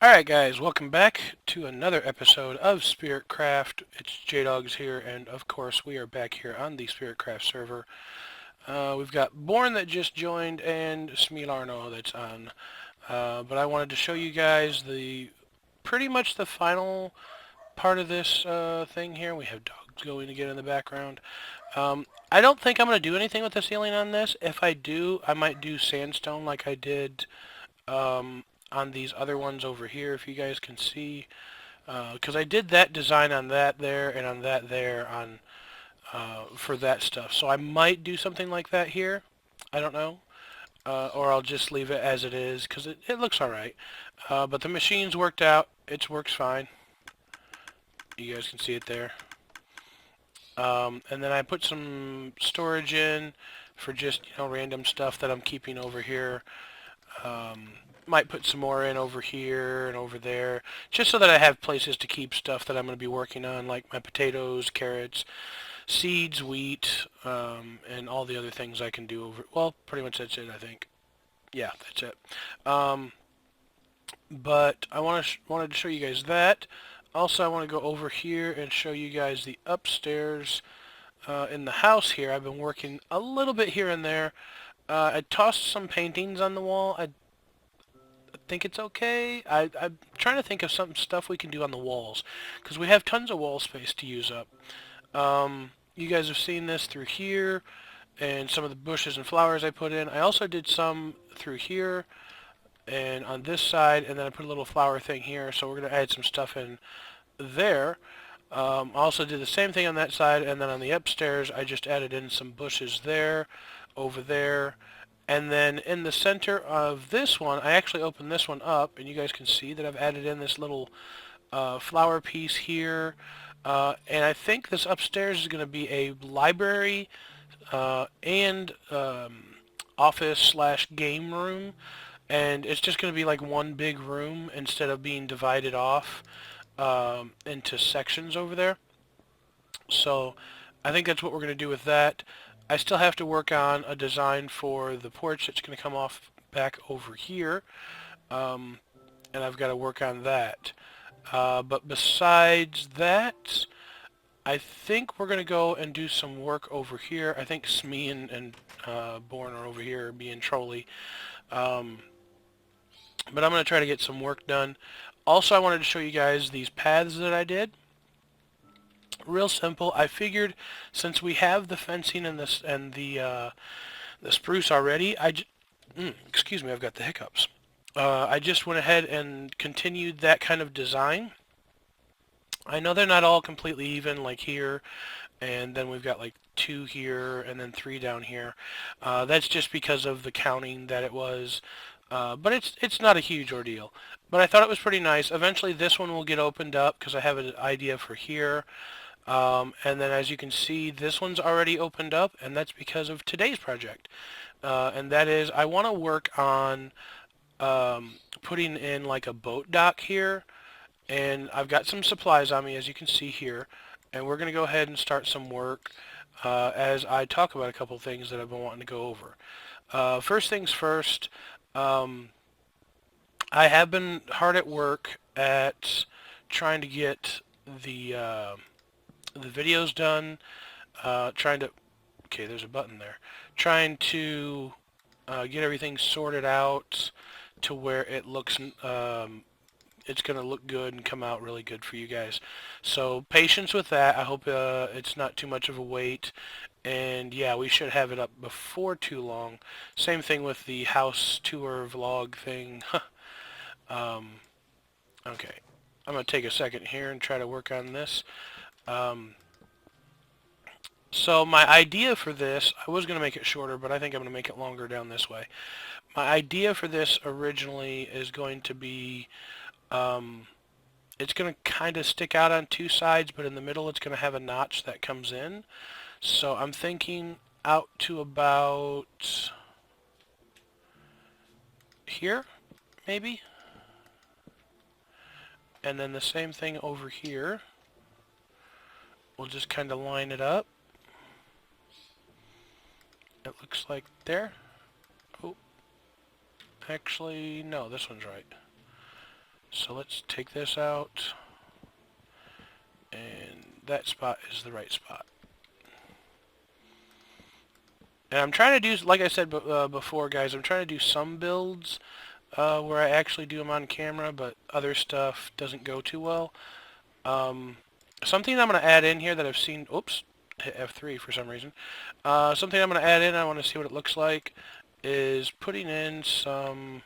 Alright guys, welcome back to another episode of Spiritcraft. It's J-Dogs here, and of course we are back here on the Spiritcraft server. We've got Born that just joined and Smilarno that's on. But I wanted to show you guys pretty much the final part of this thing here. We have dogs going again in the background. I don't think I'm going to do anything with the ceiling on this. If I do, I might do sandstone like I did on these other ones over here, if you guys can see, because I did that design on that there and on that there on for that stuff. So I might do something like that here. I don't know. Or I'll just leave it as it is because it looks alright. But the machine's worked out. It works fine. You guys can see it there. And then I put some storage in for just, random stuff that I'm keeping over here. Might put some more in over here and over there, just so that I have places to keep stuff that I'm going to be working on, like my potatoes, carrots, seeds, wheat, and all the other things I can do over. Well, pretty much that's it, I think. Yeah, that's it. But I wanted to show you guys that. Also, I want to go over here and show you guys the upstairs in the house here. I've been working a little bit here and there. I tossed some paintings on the wall. I think it's okay. I'm trying to think of some stuff we can do on the walls, because we have tons of wall space to use up. You guys have seen this through here, and some of the bushes and flowers I put in. I also did some through here, and on this side, and then I put a little flower thing here, so we're going to add some stuff in there. I also did the same thing on that side, and then on the upstairs, I just added in some bushes there, over there. And then in the center of this one, I actually opened this one up, and you guys can see that I've added in this little flower piece here. And I think this upstairs is going to be a library and office/game room. And it's just going to be like one big room instead of being divided off into sections over there. So I think that's what we're going to do with that. I still have to work on a design for the porch that's going to come off back over here, and I've got to work on that. But besides that, I think we're going to go and do some work over here. I think Smee and Born are over here being trolly. But I'm going to try to get some work done. Also, I wanted to show you guys these paths that I did. Real simple. I figured since we have the fencing and the spruce already, excuse me, I've got the hiccups. I just went ahead and continued that kind of design. I know they're not all completely even, like here, and then we've got like 2 here and then 3 down here. That's just because of the counting that it was. But it's not a huge ordeal. But I thought it was pretty nice. Eventually this one will get opened up because I have an idea for here. And then as you can see, this one's already opened up, and that's because of today's project. And that is, I want to work on putting in like a boat dock here, and I've got some supplies on me, as you can see here, and we're going to go ahead and start some work as I talk about a couple of things that I've been wanting to go over. First things first, I have been hard at work at trying to get the videos done, okay, there's a button there, trying to get everything sorted out to where it looks, it's going to look good and come out really good for you guys. So patience with that. I hope it's not too much of a wait, and yeah, we should have it up before too long. Same thing with the house tour vlog thing. Okay, I'm going to take a second here and try to work on this. So my idea for this, I was going to make it shorter, but I think I'm going to make it longer down this way. My idea for this originally is going to be, it's going to kind of stick out on 2 sides, but in the middle it's going to have a notch that comes in. So I'm thinking out to about here, maybe. And then the same thing over here. We'll just kind of line it up. It looks like there. Oh, actually, no, this one's right. So let's take this out, and that spot is the right spot. And I'm trying to do, like I said before, guys, I'm trying to do some builds where I actually do them on camera, but other stuff doesn't go too well. Something I'm going to add in here that I've seen, oops, hit F3 for some reason. Something I'm going to add in, I want to see what it looks like, is putting in some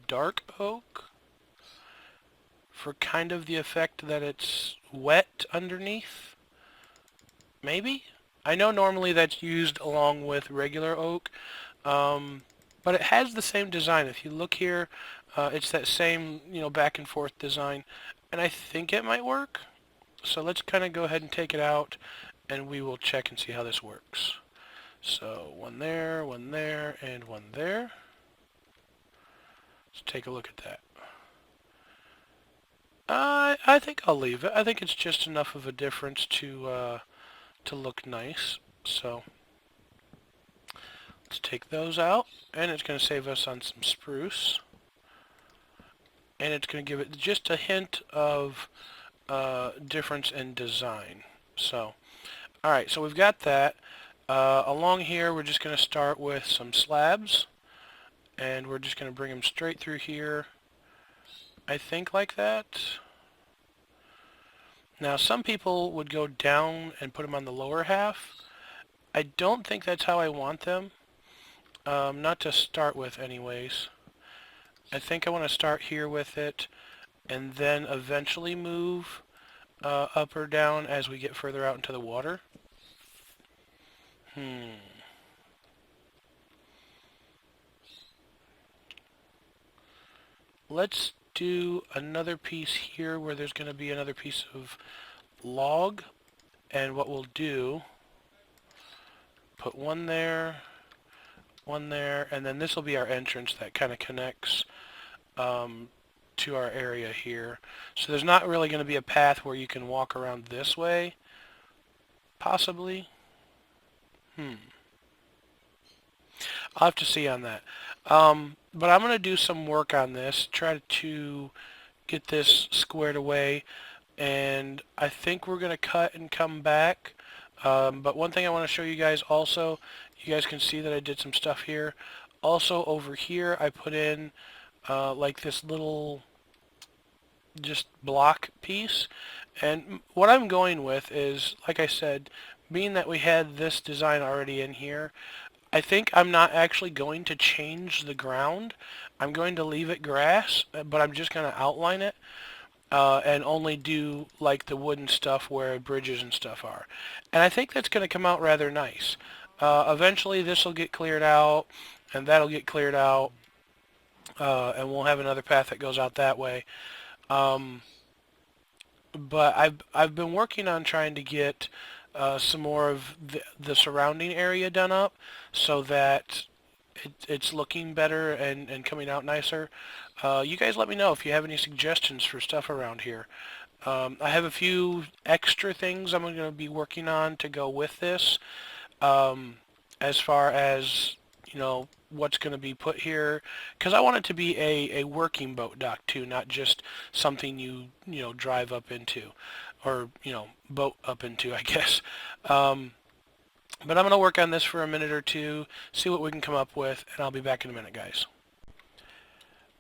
dark oak for kind of the effect that it's wet underneath. Maybe? I know normally that's used along with regular oak, but it has the same design. If you look here, it's that same, back and forth design, and I think it might work. So let's kind of go ahead and take it out, and we will check and see how this works. So one there, and one there. Let's take a look at that. I think I'll leave it. I think it's just enough of a difference to look nice. So let's take those out, and it's going to save us on some spruce. And it's going to give it just a hint of difference in design. So, alright, so we've got that. Along here, we're just going to start with some slabs. And we're just going to bring them straight through here. I think like that. Now, some people would go down and put them on the lower half. I don't think that's how I want them. Not to start with anyways. I think I want to start here with it and then eventually move up or down as we get further out into the water. Let's do another piece here where there's going to be another piece of log. And what we'll do, put one there, and then this will be our entrance that kind of connects to our area here. So there's not really going to be a path where you can walk around this way, possibly. I'll have to see on that. But I'm going to do some work on this, try to get this squared away, and I think we're going to cut and come back. But one thing I want to show you guys also, you guys can see that I did some stuff here. Also over here I put in like this little just block piece, and what I'm going with is, like I said, being that we had this design already in here, I think I'm not actually going to change the ground. I'm going to leave it grass, but I'm just going to outline it and only do like the wooden stuff where bridges and stuff are. And I think that's going to come out rather nice. Eventually this will get cleared out, and that'll get cleared out, and we'll have another path that goes out that way. But I've been working on trying to get some more of the surrounding area done up so that it's looking better and coming out nicer. You guys let me know if you have any suggestions for stuff around here. I have a few extra things I'm going to be working on to go with this, as far as, what's going to be put here, because I want it to be a working boat dock too, not just something you drive up into, or boat up into, I guess. But I'm going to work on this for a minute or two, see what we can come up with, and I'll be back in a minute, guys.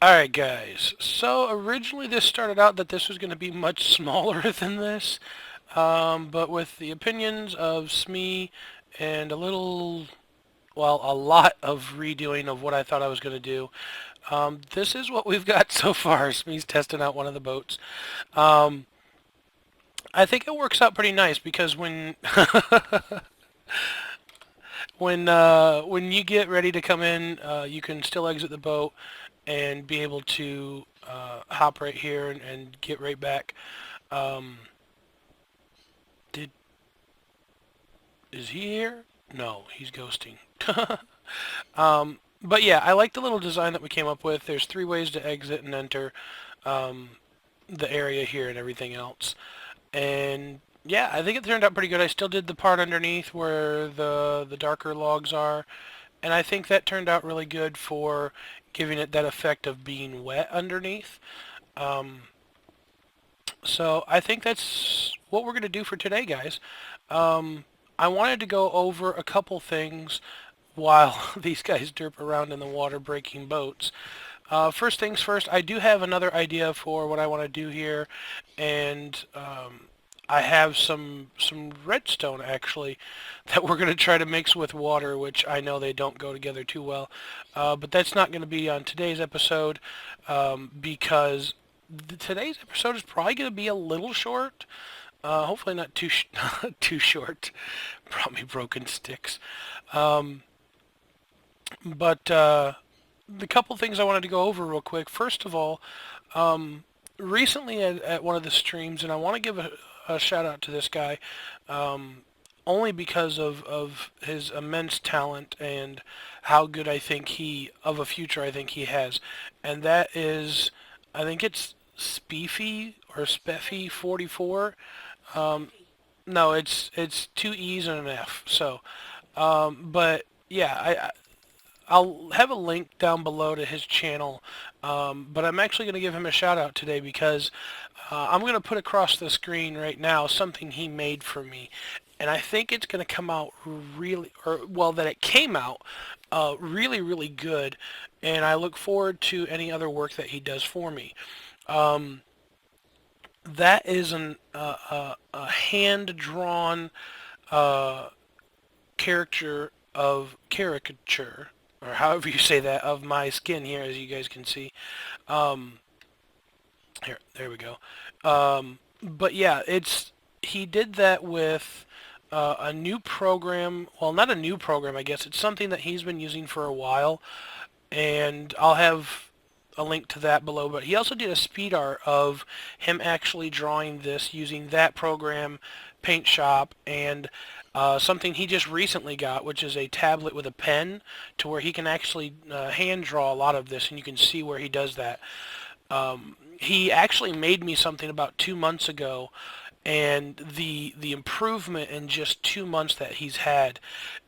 Alright guys, so originally this started out that this was going to be much smaller than this, but with the opinions of Smee and a lot of redoing of what I thought I was going to do, this is what we've got so far. Smee's testing out one of the boats. I think it works out pretty nice because when when you get ready to come in, you can still exit the boat and be able to hop right here and get right back. Is he here? No, he's ghosting. But yeah, I like the little design that we came up with. There's 3 ways to exit and enter the area here and everything else. And yeah, I think it turned out pretty good. I still did the part underneath where the darker logs are, and I think that turned out really good for giving it that effect of being wet underneath. So I think that's what we're going to do for today, guys. I wanted to go over a couple things while these guys derp around in the water breaking boats. First things first, I do have another idea for what I want to do here, and I have some redstone actually that we're going to try to mix with water, which I know they don't go together too well. But that's not going to be on today's episode because today's episode is probably going to be a little short. Hopefully not too too short. Brought me broken sticks. But the couple things I wanted to go over real quick. First of all, recently at one of the streams, and I want to give a shout out to this guy, only because of his immense talent and how good I think of a future I think he has. And that is, I think it's Spiffy or Spiffy44. No, it's two E's and an F. So, but yeah, I'll have a link down below to his channel, but I'm actually going to give him a shout out today because I'm going to put across the screen right now something he made for me, and I think it's going to come out really, that it came out really, really good, and I look forward to any other work that he does for me. That is a hand-drawn caricature, or however you say that, of my skin here, as you guys can see. There we go. But yeah, he did that with a new program. Well, not a new program, I guess. It's something that he's been using for a while, and I'll have a link to that below. But he also did a speed art of him actually drawing this using that program, Paint Shop, and something he just recently got, which is a tablet with a pen, to where he can actually hand draw a lot of this, and you can see where he does that. He actually made me something about 2 months ago, and the improvement in just 2 months that he's had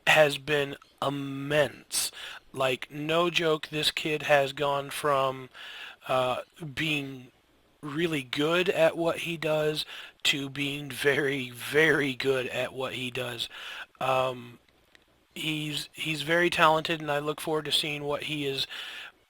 has been immense. Like, no joke, this kid has gone from being really good at what he does to being very, very good at what he does. He's very talented, and I look forward to seeing what he is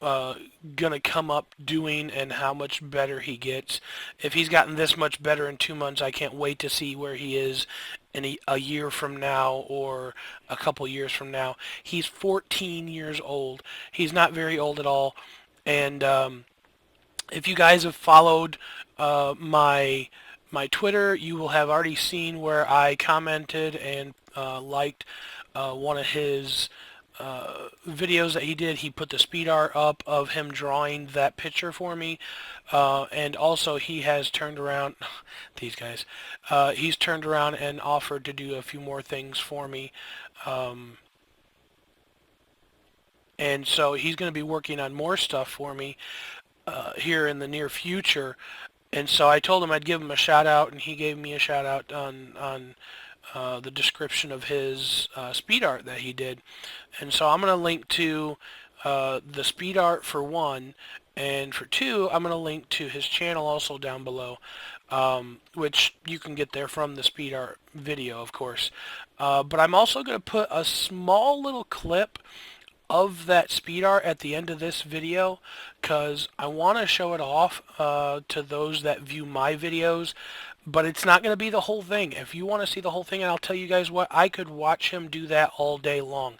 gonna come up doing and how much better he gets. If he's gotten this much better in 2 months, I can't wait to see where he is in a year from now or a couple years from now. He's 14 years old. He's not very old at all. And if you guys have followed my Twitter, you will have already seen where I commented and liked one of his videos that he did. He put the speed art up of him drawing that picture for me, and also he has turned around these guys he's turned around and offered to do a few more things for me, and so he's going to be working on more stuff for me here in the near future. And so I told him I'd give him a shout out, and he gave me a shout out on the description of his speed art that he did. And so I'm going to link to the speed art for one, and for two, I'm going to link to his channel also down below, which you can get there from the speed art video, of course. But I'm also going to put a small little clip of that speed art at the end of this video, because I want to show it off to those that view my videos, but it's not going to be the whole thing. If you want to see the whole thing, and I'll tell you guys what, I could watch him do that all day long.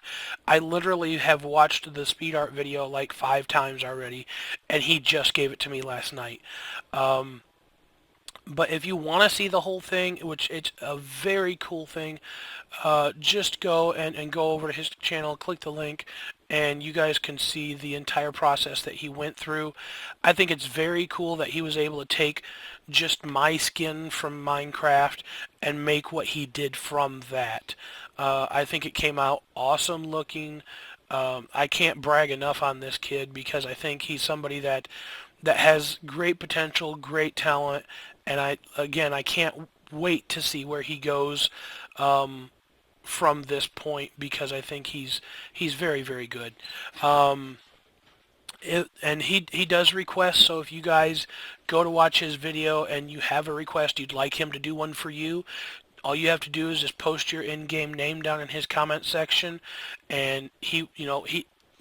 I literally have watched the speed art video like 5 times already, and he just gave it to me last night. But if you want to see the whole thing, which it's a very cool thing, just go and go over to his channel, click the link, and you guys can see the entire process that he went through. I think it's very cool that he was able to take just my skin from Minecraft and make what he did from that. I think it came out awesome looking. I can't brag enough on this kid, because I think he's somebody that has great potential, great talent, and I can't wait to see where he goes from this point, because I think he's very, very good. And he does requests, so if you guys go to watch his video and you have a request, you'd like him to do one for you, all you have to do is just post your in-game name down in his comment section, and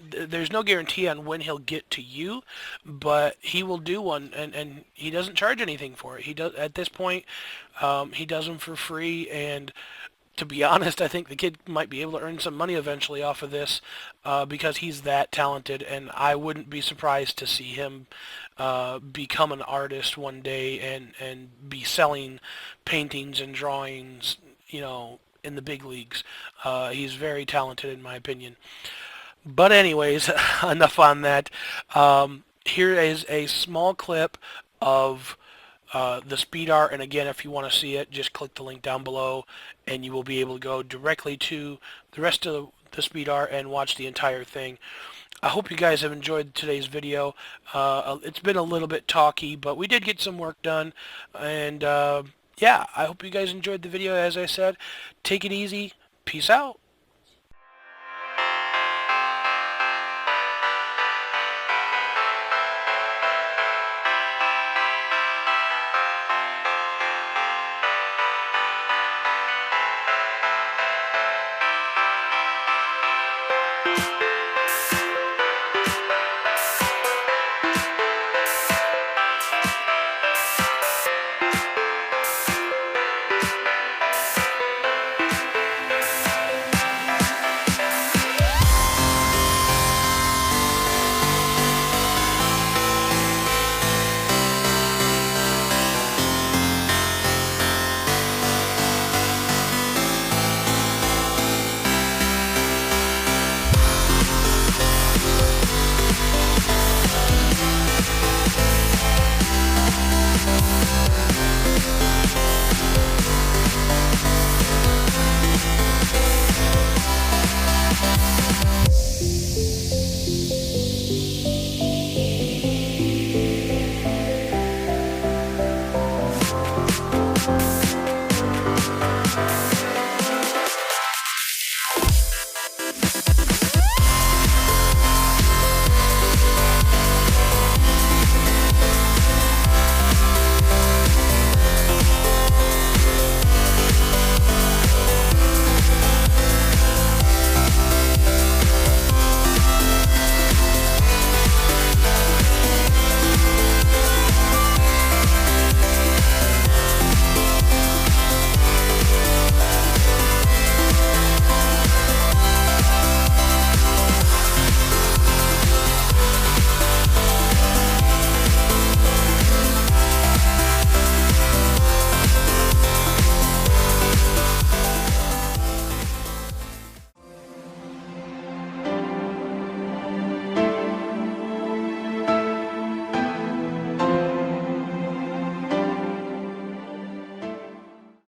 there's no guarantee on when he'll get to you, but he will do one, and he doesn't charge anything for it. He does at this point. He does them for free, and to be honest, I think the kid might be able to earn some money eventually off of this, because he's that talented, and I wouldn't be surprised to see him become an artist one day and be selling paintings and drawings, in the big leagues. He's very talented in my opinion. But anyways, enough on that. Here is a small clip of the speed art, and again, if you want to see it, just click the link down below and you will be able to go directly to the rest of the speed art and watch the entire thing. I hope you guys have enjoyed today's video. It's been a little bit talky, but we did get some work done, and yeah, I hope you guys enjoyed the video. As I said, take it easy. Peace out.